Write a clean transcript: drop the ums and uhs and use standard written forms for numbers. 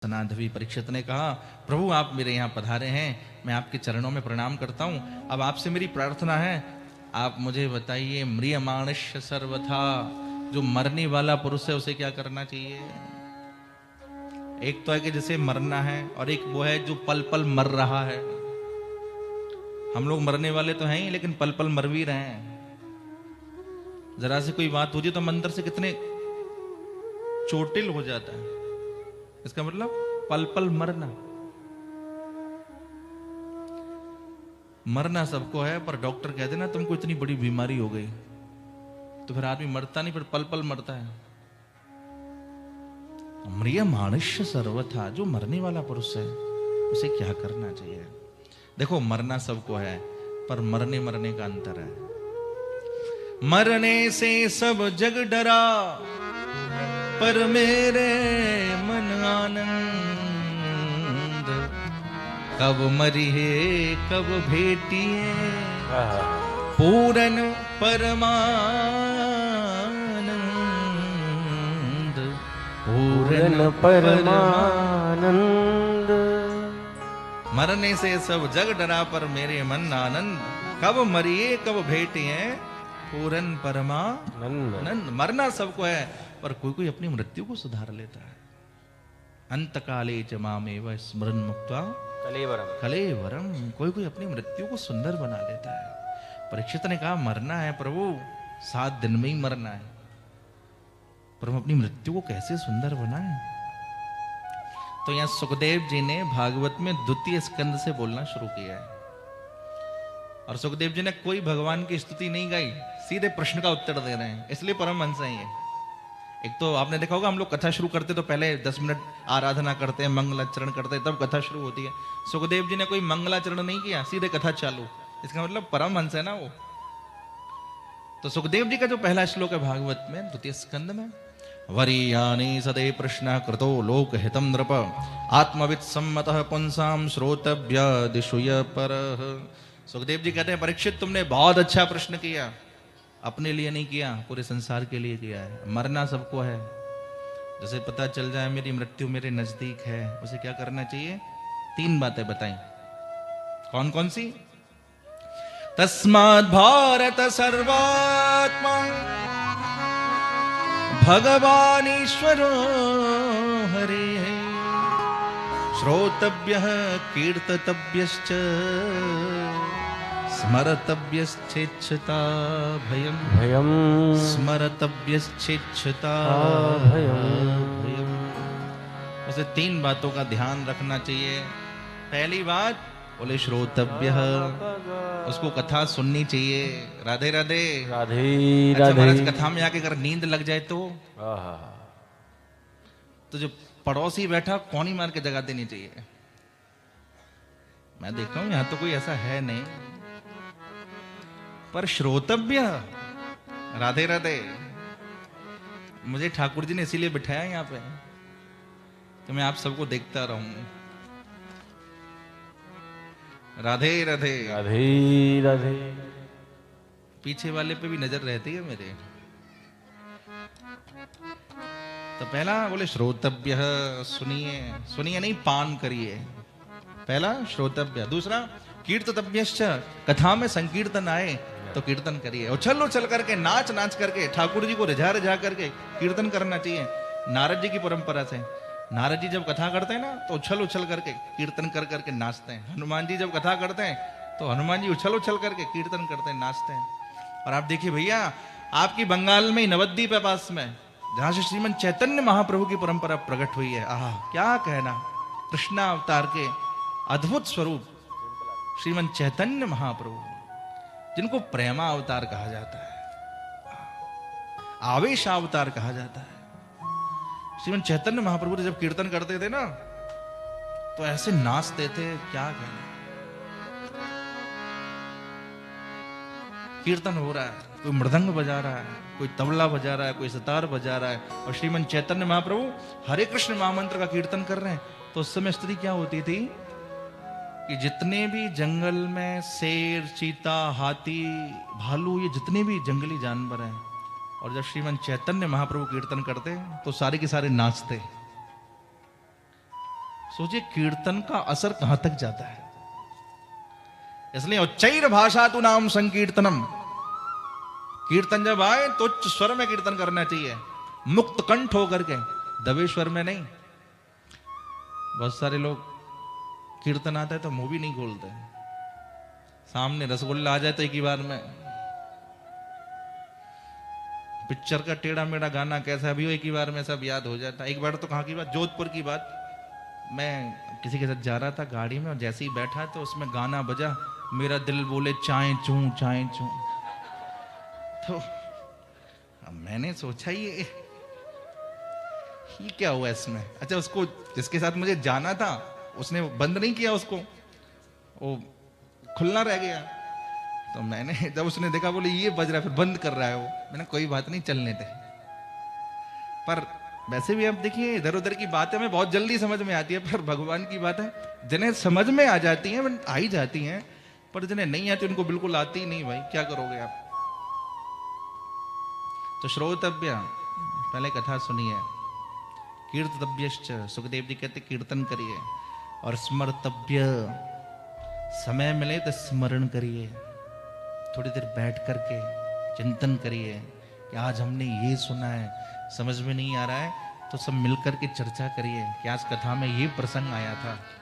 सनाधवी परीक्षित ने कहा, प्रभु आप मेरे यहाँ पधारे हैं, मैं आपके चरणों में प्रणाम करता हूँ। अब आपसे मेरी प्रार्थना है, आप मुझे बताइए, म्रियमाणस्य सर्वथा, जो मरने वाला पुरुष है उसे क्या करना चाहिए? एक तो है कि जिसे मरना है, और एक वो है जो पल पल मर रहा है। हम लोग मरने वाले तो हैं ही, लेकिन पल पल मर भी रहे हैं। जरा से कोई बात हो जाए तो मंदिर से कितने चोटिल हो जाता है। इसका मतलब पल पल मरना। मरना सबको है, पर डॉक्टर कहते ना तुमको इतनी बड़ी बीमारी हो गई, तो फिर आदमी मरता नहीं, फिर पल पल मरता है। म्रियमाणस्य सर्वथा, जो मरने वाला पुरुष है उसे क्या करना चाहिए? देखो, मरना सबको है, पर मरने मरने का अंतर है। मरने से सब जग डरा, पर मेरे मन आनंद, कब मरी है कब भेटिए पूरन परमानंद, पूरन परमानंद। मरने से सब जग डरा, पर मेरे मन आनंद, कब मरिए कब भेटिए पूरन परमानंद। मरना सबको है, पर कोई कोई अपनी मृत्यु को सुधार लेता है। अंतकाले च मामेव स्मरन् मुक्त्वा कलेवरम, कोई कोई अपनी मृत्यु को सुंदर बना लेता है। परीक्षित ने कहा, मरना है प्रभु, 7 दिन में ही मरना है, पर हम अपनी मृत्यु को कैसे सुंदर बनाएं? तो यहां सुखदेव जी ने भागवत में 2 स्कंद से बोलना शुरू किया है। और सुखदेव जी ने कोई भगवान की स्तुति नहीं गाई, सीधे प्रश्न का उत्तर दे रहे हैं, इसलिए परमहंस है ये। एक तो आपने देखा होगा, हम लोग कथा शुरू करते तो पहले 10 मिनट आराधना करते हैं, मंगलाचरण करते हैं, तब कथा शुरू होती है। सुखदेव जी ने कोई मंगलाचरण नहीं किया, सीधे कथा चालू। इसका मतलब परमहंस है ना वो। तो सुखदेव जी का जो पहला श्लोक है भागवत में 2 स्कंद में, वरीयानि सदे प्रश्न कृतो लोक हितम नृप, आत्मवित् सम्मतः पुंसाम श्रोतव्य दिशुय पर। सुखदेव जी कहते हैं, परीक्षित तुमने बहुत अच्छा प्रश्न किया, अपने लिए नहीं किया, पूरे संसार के लिए किया है। मरना सबको है, जैसे पता चल जाए मेरी मृत्यु मेरे नजदीक है, उसे क्या करना चाहिए? 3 बातें बताई। कौन कौन सी? तस्मात् भारत सर्वात्मा भगवान ईश्वरो हरे, श्रोतव्यः कीर्ततव्यश्च स्मरतव्यश्चेच्छता भयम, स्मरतव्यश्चेच्छता भयम। उसे 3 बातों का ध्यान रखना चाहिए। पहली बात बोले श्रोतव्य, उसको कथा सुननी चाहिए। राधे राधे राधे अच्छा राधे। महाराज, कथा में आके अगर नींद लग जाए तो जो पड़ोसी बैठा कौनी मार के जगा देनी चाहिए। मैं देखता हूं यहां तो कोई ऐसा है नहीं, पर श्रोतव्य। राधे राधे। मुझे ठाकुर जी ने इसीलिए बिठाया यहाँ पे कि मैं आप सबको देखता रहूं। राधे राधे राधे राधे। पीछे वाले पे भी नजर रहती है मेरे। तो पहला बोले श्रोतव्य, सुनिए, सुनिए नहीं पान करिए, पहला श्रोतव्य। दूसरा कीर्ततव्यश्च, कथा में संकीर्तन आए तो कीर्तन करिए, उछल उछल करके, नाच नाच करके, ठाकुर जी को रिझा रिझा करके कीर्तन करना चाहिए। नारद जी की परंपरा से नारद जी जब कथा करते हैं ना तो उछल उछल करके कीर्तन कर करके नाचते हैं। हनुमान जी जब कथा करते हैं तो हनुमान जी उछल उछल करके कीर्तन करते हैं, नाचते हैं। और आप देखिए भैया, आपकी बंगाल में नवद्वीप है पास में, जहां से श्रीमन चैतन्य महाप्रभु की परंपरा प्रकट हुई है। आहा, क्या कहना, कृष्णा अवतार के अद्भुत स्वरूप श्रीमन चैतन्य महाप्रभु, जिनको प्रेमा अवतार कहा जाता है, आवेश अवतार कहा जाता है। श्रीमन चैतन्य महाप्रभु जब कीर्तन करते थे ना तो ऐसे नाचते थे, क्या कहना। कीर्तन हो रहा है, कोई मृदंग बजा रहा है, कोई तबला बजा रहा है, कोई सितार बजा रहा है, और श्रीमन चैतन्य महाप्रभु हरे कृष्ण महामंत्र का कीर्तन कर रहे हैं। तो उस समय स्थिति क्या होती थी कि जितने भी जंगल में शेर, चीता, हाथी, भालू, ये जितने भी जंगली जानवर हैं, और जब श्रीमन चैतन्य महाप्रभु कीर्तन करते तो सारे के सारे नाचते। सोचिए कीर्तन का असर कहां तक जाता है। इसलिए उच्चैर भाषा तु नाम संकीर्तनम, कीर्तन जब आए तो उच्च स्वर में कीर्तन करना चाहिए, मुक्त कंठ होकर के, दबे स्वर में नहीं। बहुत सारे लोग कीर्तन आता है तो मुंह भी नहीं खोलते, सामने रसगुल्ला आ जाए तो एक ही बार में। पिक्चर का टेढ़ा मेढ़ा गाना कैसा भी हो एक ही बार में सब याद हो जाता। एक बार तो कहाँ की बात, जोधपुर की बात, मैं किसी के साथ जा रहा था गाड़ी में और जैसे ही बैठा तो उसमें गाना बजा, मेरा दिल बोले चाय चूं चाय चूं। तो अब मैंने सोचा ये क्या हुआ इसमें। अच्छा, उसको जिसके साथ मुझे जाना था उसने बंद नहीं किया, उसको वो खुलना रह गया। तो मैंने जब उसने देखा बोले ये बज रहा है, फिर बंद कर रहा है वो, मैंने कोई बात नहीं चलने दे। पर वैसे भी आप देखिए इधर उधर की बातें हमें बहुत जल्दी समझ में आती है, पर भगवान की बात है जिन्हें समझ में आ जाती हैं आ ही जाती हैं, पर जिन्हें नहीं आती उनको बिल्कुल आती ही नहीं। भाई क्या करोगे आप। तो श्रोतव्य, पहले कथा सुनिए। कीर्तव्यश्च, सुखदेव जी कहते कीर्तन करिए। और स्मर्तव्य, समय मिले तो स्मरण करिए, थोड़ी देर बैठ करके चिंतन करिए कि आज हमने ये सुना है, समझ में नहीं आ रहा है तो सब मिलकर के चर्चा करिए कि आज कथा में ये प्रसंग आया था।